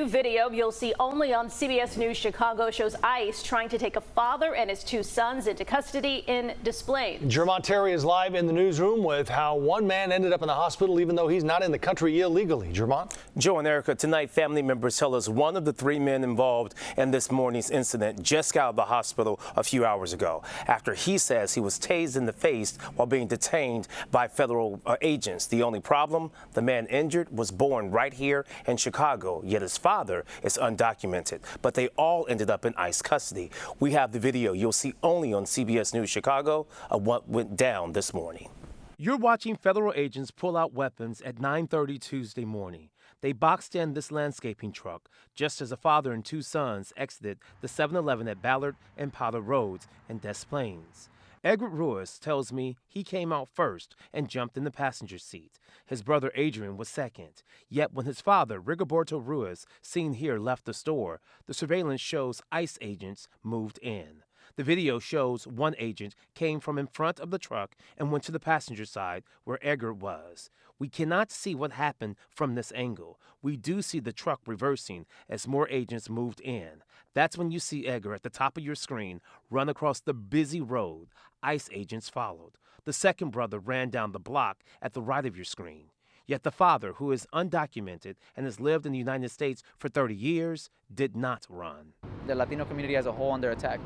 new video you'll see only on CBS News Chicago shows ICE trying to take a father and his two sons into custody in Des Plaines. Jermont Terry is live in the newsroom with how one man ended up in the hospital even though he's not in the country illegally. Jermont? Joe and Erica, tonight family members tell us one of the three men involved in this morning's incident just got out of the hospital a few hours ago after he says he was tased in the face while being detained by federal agents. The only problem, the man injured was born right here in Chicago, yet his father is undocumented. But they all ended up in ICE custody. We have the video you'll see only on CBS News Chicago of what went down this morning. You're watching federal agents pull out weapons at 9:30 Tuesday morning. They boxed in this landscaping truck just as a father and two sons exited the 7-Eleven at Ballard and Powder Roads in Des Plaines. Edgar Ruiz tells me he came out first and jumped in the passenger seat. His brother Adrian was second. Yet when his father, Rigoberto Ruiz, seen here, left the store, the surveillance shows ICE agents moved in. The video shows one agent came from in front of the truck and went to the passenger side where Edgar was. We cannot see what happened from this angle. We do see the truck reversing as more agents moved in. That's when you see Edgar at the top of your screen run across the busy road. ICE agents followed. The second brother ran down the block at the right of your screen. Yet the father, who is undocumented and has lived in the United States for 30 years, did not run. The Latino community as a whole under attack.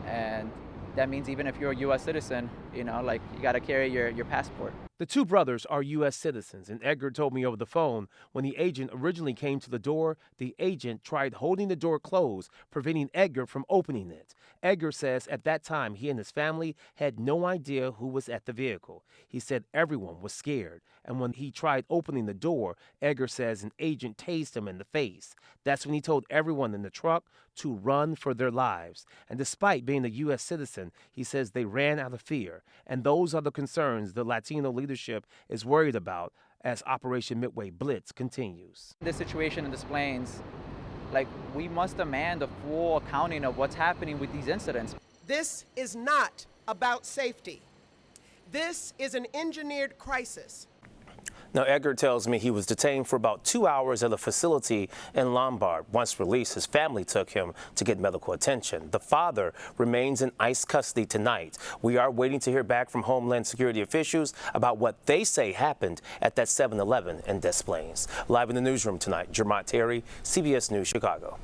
And that means even if you're a U.S. citizen, you got to carry your passport. The two brothers are U.S. citizens, and Edgar told me over the phone when the agent originally came to the door, the agent tried holding the door closed, preventing Edgar from opening it. Edgar says at that time he and his family had no idea who was at the vehicle. He said everyone was scared, and when he tried opening the door, Edgar says an agent tased him in the face. That's when he told everyone in the truck to run for their lives. And despite being a U.S. citizen, he says they ran out of fear. And those are the concerns the Latino leadership is worried about as Operation Midway Blitz continues. This situation in Des Plaines, we must demand a full accounting of what's happening with these incidents. This is not about safety. This is an engineered crisis. Now, Edgar tells me he was detained for about 2 hours at a facility in Lombard. Once released, his family took him to get medical attention. The father remains in ICE custody tonight. We are waiting to hear back from Homeland Security officials about what they say happened at that 7-Eleven in Des Plaines. Live in the newsroom tonight, Jermont Terry, CBS News Chicago.